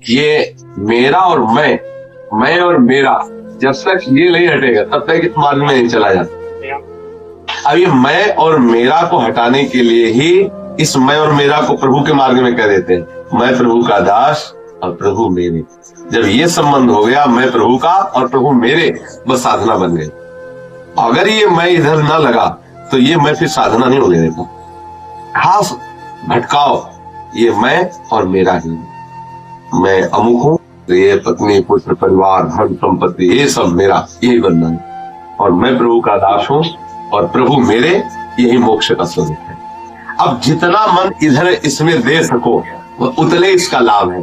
ये मेरा और मैं और मेरा, जब तक ये नहीं हटेगा तब तक इस मार्ग में नहीं चला जाता। अब ये मैं और मेरा को हटाने के लिए ही इस मैं और मेरा को प्रभु के मार्ग में कह देते हैं। मैं प्रभु का दास और प्रभु मेरे। जब ये संबंध हो गया, मैं प्रभु का और प्रभु मेरे, बस साधना बन गई। अगर ये मैं इधर ना लगा तो ये मैं फिर साधना नहीं होने देता। खास भटकाओ ये मैं और मेरा ही। मैं अमुक हूं तो ये पत्नी, पुत्र, परिवार, धन, संपत्ति, ये सब मेरा, यही बंधन है। और मैं प्रभु का दास हूं और प्रभु मेरे, यही मोक्ष का स्वरूप है। अब जितना मन इधर इसमें दे सको उतने इसका लाभ है।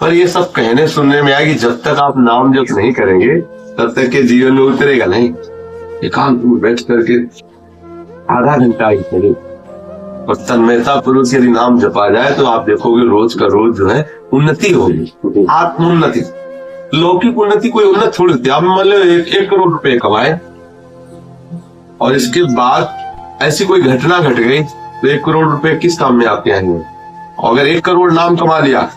पर ये सब कहने सुनने में आएगी, जब तक आप नाम जप नहीं करेंगे तब तक के जीवन में उतरेगा नहीं। एकांत में बैठ करके आधा घंटा ही चले और तन्मयता पूर्वक यदि नाम जपा जाए तो आप देखोगे रोज का रोज जो है उन्नति होगी, आत्मोन्नति। लौकिक उन्नति कोई उन्नति थोड़ी होती है। आप मान लो 1 करोड़ रुपए कमाए और इसके बाद ऐसी कोई घटना घट गई तो 1 करोड़ रुपए किस काम में आपके आएंगे? अगर 1 करोड़ नाम कमा लिया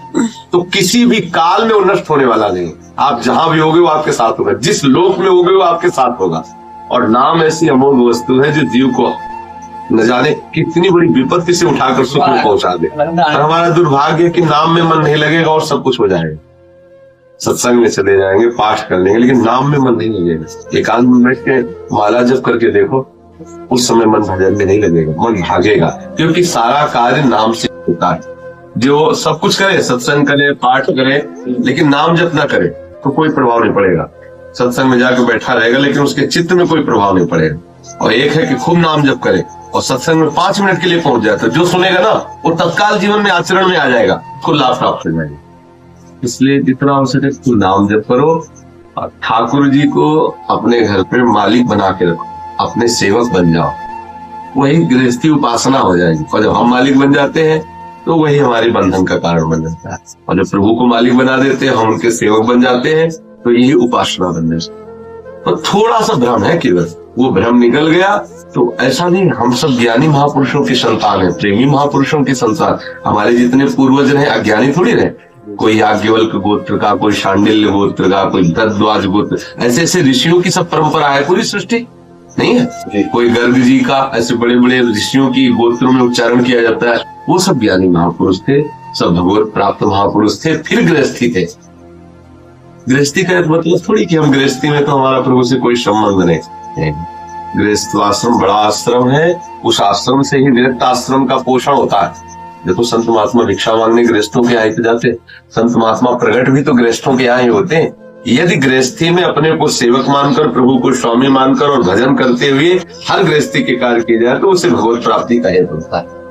तो किसी भी काल में वो नष्ट होने वाला नहीं। आप जहां भी होगे वो आपके साथ होगा, जिस लोक में होगे वो आपके साथ होगा। और नाम ऐसी अमोघ वस्तु है जो जीव को न जाने कितनी बड़ी विपत्ति से उठाकर सुख में पहुंचा दे। और हमारा दुर्भाग्य है कि नाम में मन नहीं लगेगा और सब कुछ हो जाएगा। सत्संग में चले जाएंगे, पाठ कर लेंगे, लेकिन नाम में मन नहीं लगेगा। एकांत में बैठ के माला जप करके देखो, उस समय मन भजन में नहीं लगेगा, मन भागेगा। क्योंकि सारा कार्य नाम से होता है। जो सब कुछ करे, सत्संग करे, पाठ करे, लेकिन नाम जप ना करे तो कोई प्रभाव नहीं पड़ेगा। सत्संग में जाकर बैठा रहेगा लेकिन उसके चित्त में कोई प्रभाव नहीं पड़ेगा। और एक है कि खूब नाम जप करे और सत्संग में 5 मिनट के लिए पहुंच जाए तो जो सुनेगा ना वो तत्काल जीवन में आचरण में आ जाएगा, उसको लाभ प्राप्त हो जाएगा। इसलिए जितना हो सके खूब नाम जप करो और ठाकुर जी को अपने घर पे मालिक बना के रखो, अपने सेवक बन जाओ। वही गृहस्थी उपासना हो जाएगी। और जब हम मालिक बन जाते हैं तो वही हमारे बंधन का कारण बन जाता है। और जब प्रभु को मालिक बना देते हैं, हम उनके सेवक बन जाते हैं, तो यही उपासना बन जाती है। तो थोड़ा सा भ्रम है केवल, वो भ्रम निकल गया तो ऐसा नहीं। हम सब ज्ञानी महापुरुषों की संतान है, प्रेमी महापुरुषों की संतान। हमारे जितने पूर्वज रहे अज्ञानी थोड़ी रहे। कोई याज्ञवल्क्य गोत्र का, कोई शांडिल्य गोत्र का, कोई भरद्वाज गोत्र, ऐसे ऐसे ऋषियों की सब परंपरा है। पूरी सृष्टि नहीं है। कोई गर्ग जी का, ऐसे बड़े बड़े ऋषियों की गोत्रों में उच्चारण किया जाता है। वो सब ज्ञानी महापुरुष थे, सब भगवत प्राप्त महापुरुष थे, फिर गृहस्थी थे। गृहस्थी का मतलब थोड़ी कि हम गृहस्थी में तो हमारा प्रभु से कोई संबंध नहीं। गृहस्थ आश्रम बड़ा आश्रम है, उस आश्रम से ही विरक्त आश्रम का पोषण होता है। देखो संत महात्मा भिक्षा मांगने गृहस्थों के यहाँ जाते, संत महात्मा प्रकट भी तो गृहस्थों के यहाँ ही होते हैं। यदि गृहस्थी में अपने को सेवक मानकर, प्रभु को स्वामी मानकर और भजन करते हुए हर गृहस्थी के कार्य किए जाए तो उसे भगवत प्राप्ति का हेतु होता है।